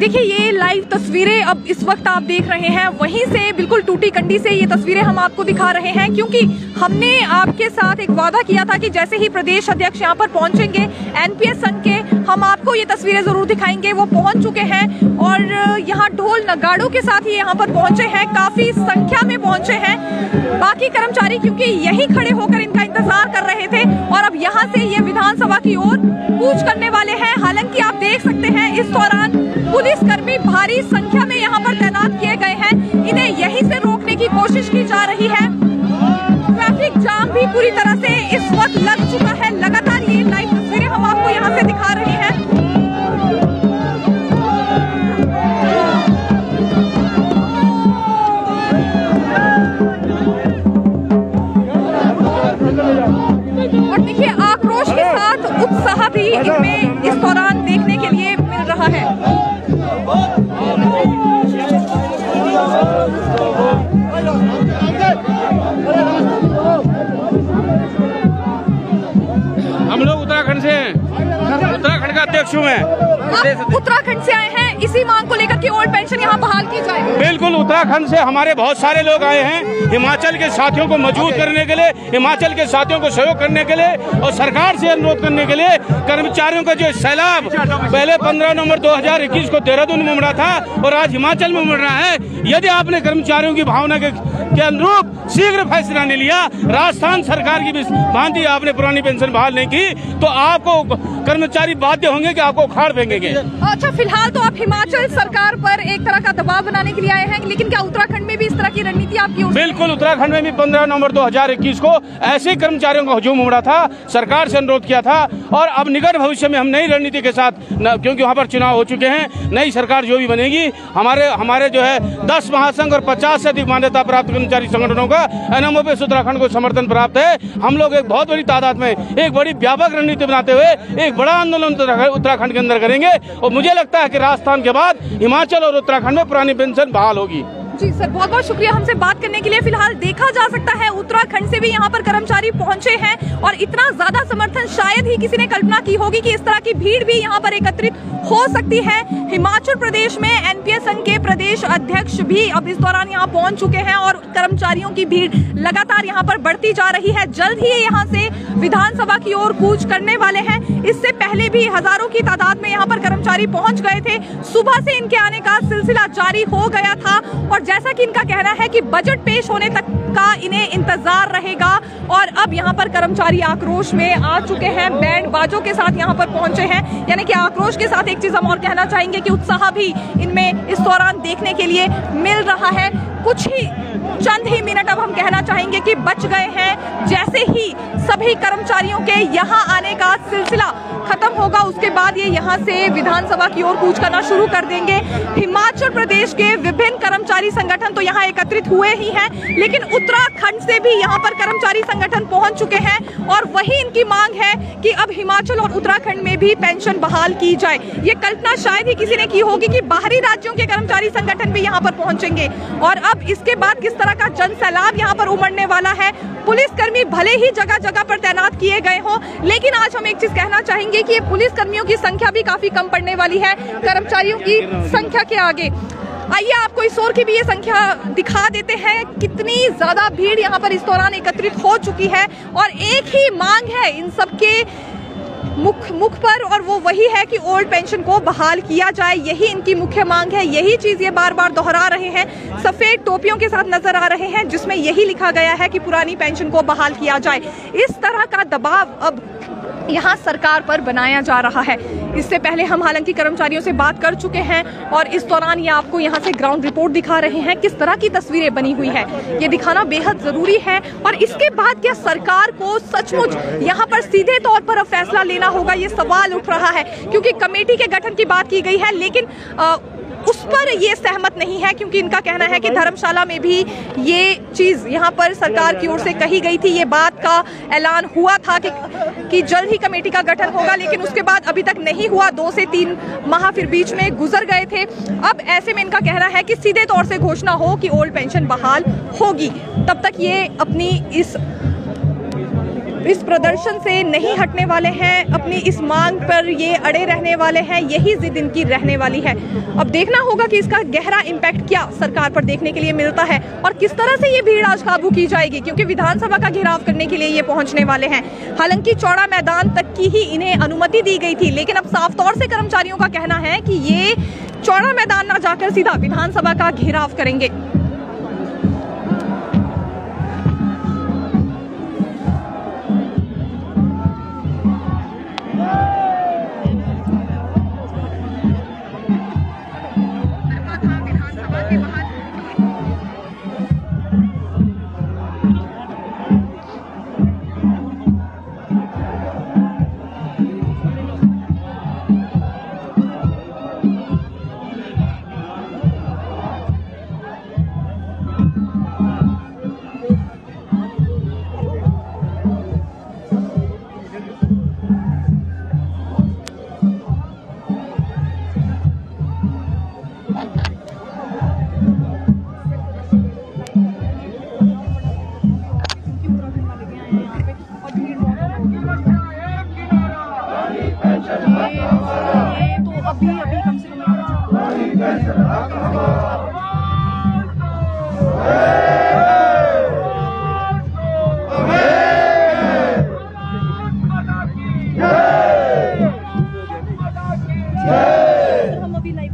देखिए ये लाइव तस्वीरें अब इस वक्त आप देख रहे हैं, वहीं से बिल्कुल टूटी कंडी से ये तस्वीरें हम आपको दिखा रहे हैं, क्योंकि हमने आपके साथ एक वादा किया था कि जैसे ही प्रदेश अध्यक्ष यहाँ पर पहुंचेंगे एनपीएस संघ के, हम आपको ये तस्वीरें जरूर दिखाएंगे। वो पहुंच चुके हैं और यहाँ ढोल नगाड़ों के साथ ही यहाँ पर पहुंचे हैं, काफी संख्या में पहुंचे हैं बाकी कर्मचारी, क्योंकि यही खड़े होकर इनका इंतजार कर रहे थे और अब यहाँ से ये विधानसभा की ओर कूच करने वाले हैं। हालांकि आप देख सकते हैं इस दौरान पुलिसकर्मी भारी संख्या में यहाँ पर तैनात किए गए हैं, इन्हें यहीं से रोकने की कोशिश की जा रही है। ट्रैफिक जाम भी पूरी तरह से इस वक्त लग चुका है। लगातार ये लाइव तस्वीरें हम आपको यहाँ से दिखा रहे हैं। और देखिए आक्रोश के साथ उत्साह भी इनमें इस दौरान देखने के लिए मिल रहा है। हम लोग उत्तराखंड से हैं, उत्तराखंड का अध्यक्ष हूँ मैं। उत्तराखंड से आए हैं इसी मांग को लेकर कि ओल्ड पेंशन यहाँ बहाल की जाए। बिल्कुल, उत्तराखंड से हमारे बहुत सारे लोग आए हैं हिमाचल के साथियों को मजबूत करने के लिए, हिमाचल के साथियों को सहयोग करने के लिए और सरकार से अनुरोध करने के लिए। कर्मचारियों का जो सैलाब पहले 15 नवंबर 2021 को देहरादून में उमड़ा था और आज हिमाचल में उमड़ रहा है। यदि आपने कर्मचारियों की भावना के अनुरूप शीघ्र फैसला नहीं लिया, राजस्थान सरकार की भांति आपने पुरानी पेंशन बहाल नहीं की, तो आपको कर्मचारी बाध्य होंगे कि आपको उखाड़ फेंकेंगे। अच्छा, फिलहाल तो आप हिमाचल सरकार पर एक तरह का दबाव बनाने के लिए आए हैं, लेकिन क्या उत्तराखंड में भी इस तरह की रणनीति आपकी? बिल्कुल, उत्तराखंड में भी 15 नवंबर 2021 को ऐसे कर्मचारियों का हुजूम उमड़ा था, सरकार से अनुरोध किया था और अब निकट भविष्य में हम नई रणनीति के साथ, क्योंकि वहाँ पर चुनाव हो चुके हैं, नई सरकार जो भी बनेगी, हमारे जो है 10 महासंघ और 50 से अधिक मान्यता प्राप्त कर्मचारी संगठनों का एनएमओपीएस उत्तराखंड को समर्थन प्राप्त है। हम लोग एक बहुत बड़ी तादाद में एक बड़ी व्यापक रणनीति बनाते हुए एक बड़ा आंदोलन उत्तराखंड के अंदर करेंगे और मुझे लगता है कि राजस्थान के बाद हिमाचल और उत्तराखंड में पुरानी पेंशन बहाल होगी। जी सर, बहुत बहुत शुक्रिया हमसे बात करने के लिए। फिलहाल देखा जा सकता है उत्तराखंड से भी यहाँ पर कर्मचारी पहुंचे हैं और इतना ज्यादा समर्थन शायद ही किसी ने कल्पना की होगी कि इस तरह की भीड़ भी यहाँ पर एकत्रित हो सकती है। हिमाचल प्रदेश में एनपीएस संघ के प्रदेश अध्यक्ष भी अब इस दौरान यहाँ पहुंच चुके हैं और कर्मचारियों की भीड़ लगातार यहाँ पर बढ़ती जा रही है। जल्द ही यहाँ से विधानसभा की ओर कूच करने वाले हैं। इससे पहले भी हजारों की तादाद में यहाँ पर कर्मचारी पहुंच गए थे। सुबह से इनके आने का सिलसिला जारी हो गया था और जैसा कि इनका कहना है कि बजट पेश होने तक का इन्हें इंतजार रहेगा और अब यहाँ पर कर्मचारी आक्रोश में आ चुके हैं, बैंड बाजों के साथ यहाँ पर पहुंचे हैं। यानी कि आक्रोश के साथ एक चीज हम और कहना चाहेंगे कि उत्साह भी इनमें इस दौरान देखने के लिए मिल रहा है। कुछ ही चंद ही मिनट अब हम कहना चाहेंगे कि बच गए हैं। जैसे ही सभी कर्मचारियों के यहाँ आने का सिलसिला खत्म होगा, उसके बाद ये यहाँ से विधानसभा की ओर कूच करना शुरू कर देंगे। हिमाचल प्रदेश के विभिन्न कर्मचारी संगठन तो यहाँ एकत्रित हुए ही हैं, लेकिन उत्तराखंड से भी यहाँ पर कर्मचारी संगठन पहुंच चुके हैं और वही इनकी मांग है कि अब हिमाचल और उत्तराखंड में भी पेंशन बहाल की जाए। ये कल्पना शायद ही किसी ने की होगी कि बाहरी राज्यों के कर्मचारी संगठन भी यहाँ पर पहुंचेंगे और अब इसके बाद किस तरह का जन सैलाब यहाँ पर उमड़ने वाला है। पुलिसकर्मी भले ही जगह जगह पर तैनात किए गए हों, लेकिन आज हम एक चीज कहना चाहेंगे कि पुलिसकर्मियों की संख्या भी काफी कम पड़ने वाली है कर्मचारियों की संख्या के आगे। आइए आपको इस ओर की भी ये संख्या दिखा देते हैं, कितनी ज्यादा भीड़ यहाँ पर इस दौरान एकत्रित हो चुकी है और एक ही मांग है इन सबके मुख पर और वो वही है कि ओल्ड पेंशन को बहाल किया जाए। यही इनकी मुख्य मांग है, यही चीज ये बार बार दोहरा रहे हैं। सफेद टोपियों के साथ नजर आ रहे हैं जिसमें यही लिखा गया है कि पुरानी पेंशन को बहाल किया जाए। इस तरह का दबाव अब यहाँ सरकार पर बनाया जा रहा है। इससे पहले हम हालांकि कर्मचारियों से बात कर चुके हैं और इस दौरान ये आपको यहाँ से ग्राउंड रिपोर्ट दिखा रहे हैं किस तरह की तस्वीरें बनी हुई है। ये दिखाना बेहद जरूरी है और इसके बाद क्या सरकार को सचमुच यहाँ पर सीधे तौर पर अब फैसला लेना होगा, ये सवाल उठ रहा है। क्योंकि कमेटी के गठन की बात की गई है, लेकिन उस पर ये सहमत नहीं है, क्योंकि इनका कहना है कि धर्मशाला में भी ये चीज यहाँ पर सरकार की ओर से कही गई थी। ये बात का ऐलान हुआ था कि जल्द ही कमेटी का गठन होगा, लेकिन उसके बाद अभी तक नहीं हुआ। 2 से 3 माह फिर बीच में गुजर गए थे। अब ऐसे में इनका कहना है कि सीधे तौर से घोषणा हो कि ओल्ड पेंशन बहाल होगी, तब तक ये अपनी इस इस प्रदर्शन से नहीं हटने वाले हैं, अपनी इस मांग पर ये अड़े रहने वाले हैं, यही जिद इनकी रहने वाली है। अब देखना होगा कि इसका गहरा इम्पैक्ट क्या सरकार पर देखने के लिए मिलता है और किस तरह से ये भीड़ आज काबू की जाएगी, क्योंकि विधानसभा का घेराव करने के लिए ये पहुंचने वाले हैं। हालांकि चौड़ा मैदान तक की ही इन्हें अनुमति दी गई थी, लेकिन अब साफ तौर से कर्मचारियों का कहना है कि ये चौड़ा मैदान ना जाकर सीधा विधानसभा का घेराव करेंगे। अभी कम से कम हम अभी लाइव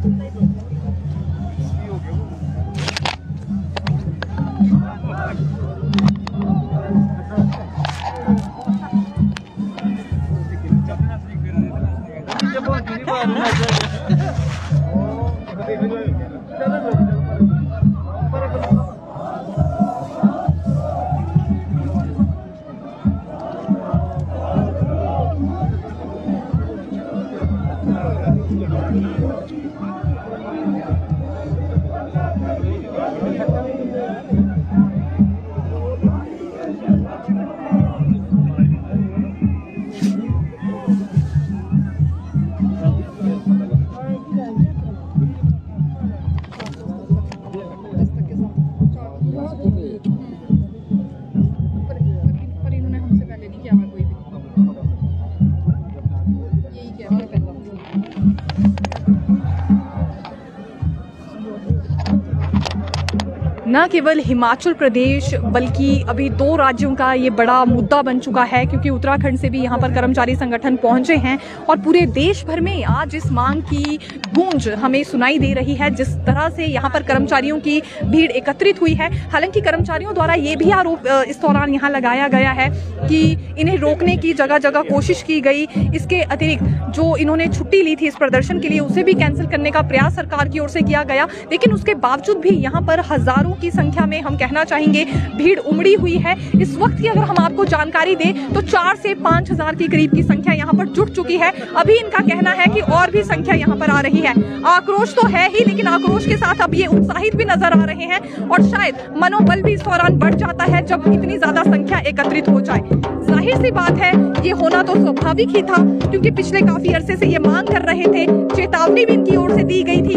न केवल हिमाचल प्रदेश बल्कि अभी 2 राज्यों का ये बड़ा मुद्दा बन चुका है, क्योंकि उत्तराखंड से भी यहाँ पर कर्मचारी संगठन पहुंचे हैं और पूरे देश भर में आज इस मांग की गूंज हमें सुनाई दे रही है। जिस तरह से यहाँ पर कर्मचारियों की भीड़ एकत्रित हुई है, हालांकि कर्मचारियों द्वारा ये भी आरोप इस दौरान यहाँ लगाया गया है कि इन्हें रोकने की जगह जगह कोशिश की गई। इसके अतिरिक्त जो इन्होंने छुट्टी ली थी इस प्रदर्शन के लिए, उसे भी कैंसिल करने का प्रयास सरकार की ओर से किया गया, लेकिन उसके बावजूद भी यहाँ पर हजारों की संख्या में, हम कहना चाहेंगे, भीड़ उमड़ी हुई है। इस वक्त की अगर हम आपको जानकारी दें तो 4 से 5 हजार के करीब की संख्या यहाँ पर जुट चुकी है। अभी इनका कहना है कि और भी संख्या यहाँ पर आ रही है। आक्रोश तो है ही, लेकिन आक्रोश के साथ अब ये उत्साहित भी नजर आ रहे हैं और शायद मनोबल भी इस दौरान बढ़ जाता है जब इतनी ज्यादा संख्या एकत्रित हो जाए। जाहिर सी बात है, ये होना तो स्वाभाविक ही था, क्योंकि पिछले काफी अरसे से ये मांग कर रहे थे, चेतावनी भी इनकी ओर से दी गई थी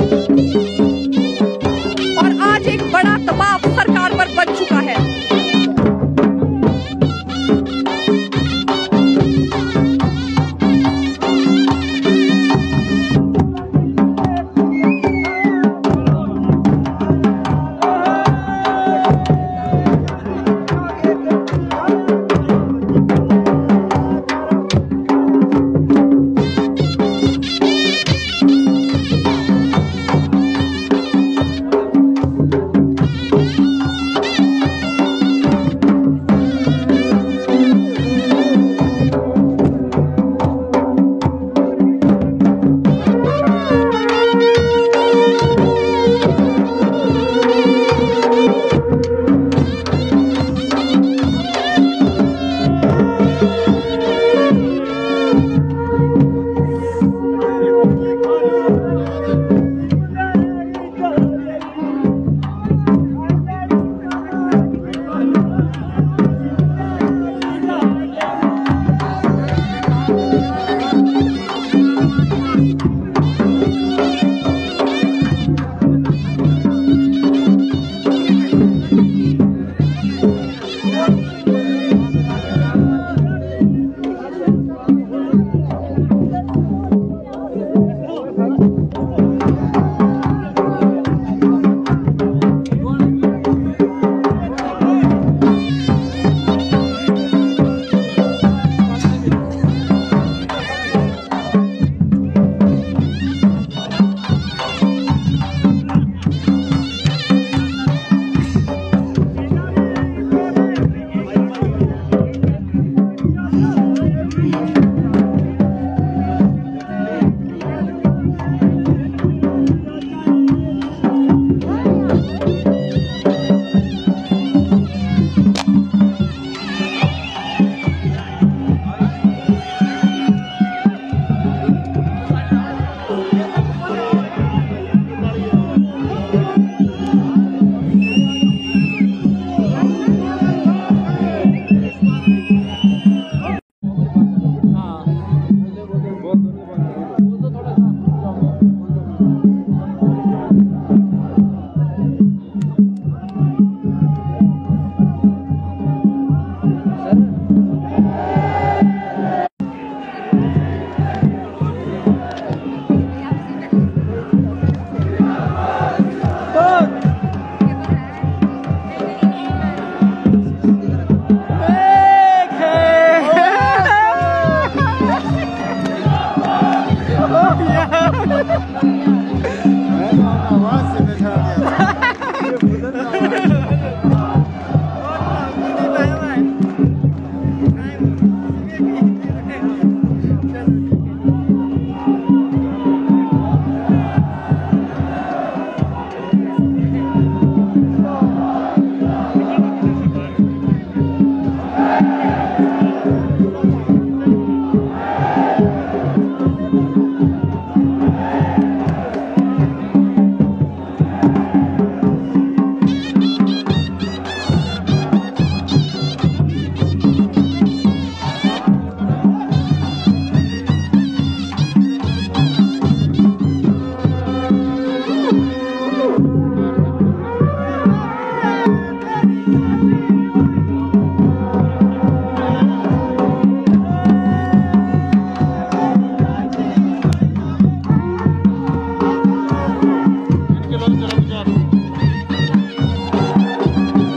और आज एक बड़ा दबाव सरकार पर बन चुका है।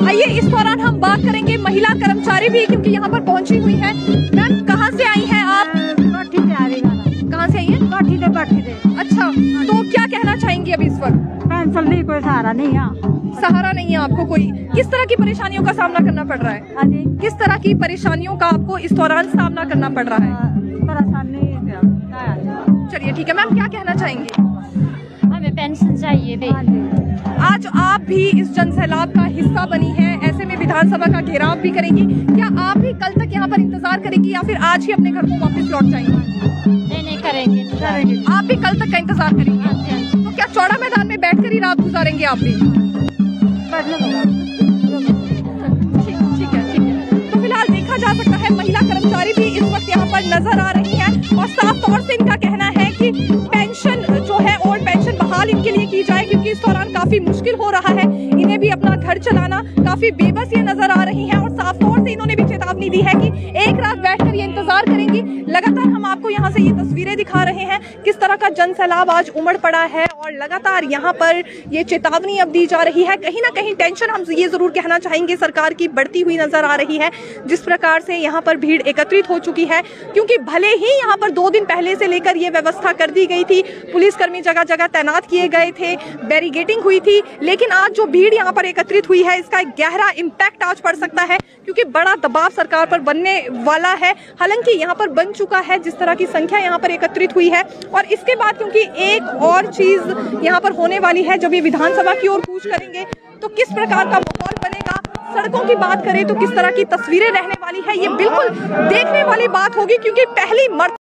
आइए इस दौरान हम बात करेंगे महिला कर्मचारी भी, क्योंकि यहाँ पर पहुंची हुई हैं। मैम कहाँ से आई हैं आप? काठी से आ रही है। कहाँ से आई हैं? काठी से। अच्छा, तो क्या कहना चाहेंगी अभी इस वक्त? पेंशन नहीं, कोई सहारा नहीं है। सहारा नहीं है आपको कोई? किस तरह की परेशानियों का सामना करना पड़ रहा है? हाँ जी। किस तरह की परेशानियों का आपको इस दौरान सामना करना पड़ रहा है? परेशानी। चलिए ठीक है, मैम क्या कहना चाहेंगी? हमें पेंशन चाहिए बे। आज आप भी इस जनसैलाब का हिस्सा बनी हैं, ऐसे में विधानसभा का घेराव भी करेंगी। क्या आप भी कल तक यहाँ पर इंतजार करेंगी या फिर आज ही अपने घर को वापस लौट जाएंगी? नहीं करेंगे। आप भी कल तक का इंतजार करेंगे? तो क्या चौड़ा मैदान में बैठकर ही रात गुजारेंगे आप भी? ठीक है। तो फिलहाल देखा जा सकता है महिला कर्मचारी भी इस वक्त यहाँ पर नजर आ रही हैं और साफ तौर से इनका कहना है कि पेंशन जो है ओल्ड पेंशन बहाल इनके लिए की जाए, क्योंकि इस दौरान काफी मुश्किल हो रहा है इन्हें भी अपना घर चलाना। काफी बेबस ये नजर आ रही हैं और साफ तौर से इन्होंने भी चेतावनी दी है कि एक रात बैठकर ये इंतजार करेंगी। लगातार हम आपको यहाँ से ये तस्वीरें दिखा रहे हैं किस तरह का जनसैलाब आज उमड़ पड़ा है और लगातार यहाँ पर ये चेतावनी अब दी जा रही है। कहीं ना कहीं टेंशन हम ये जरूर कहना चाहेंगे सरकार की बढ़ती हुई नजर आ रही है, जिस प्रकार से यहाँ पर भीड़ एकत्रित हो चुकी है। क्योंकि भले ही यहाँ पर 2 दिन पहले से लेकर ये व्यवस्था कर दी गई थी, पुलिसकर्मी जगह जगह तैनात किए गए थे, बैरिगेटिंग हुई थी, लेकिन आज जो भीड़ यहाँ पर एकत्रित हुई है इसका एक गहरा इम्पैक्ट आज पड़ सकता है, क्योंकि बड़ा दबाव सरकार पर बनने वाला है। हालांकि यहाँ पर बन चुका है जिस तरह की संख्या यहाँ पर एकत्रित हुई है। और इसके बाद क्योंकि एक और चीज यहाँ पर होने वाली है, जब ये विधानसभा की ओर कूच करेंगे तो किस प्रकार का माहौल बनेगा, सड़कों की बात करें तो किस तरह की तस्वीरें रहने वाली है, ये बिल्कुल देखने वाली बात होगी। क्योंकि पहली मर्तबा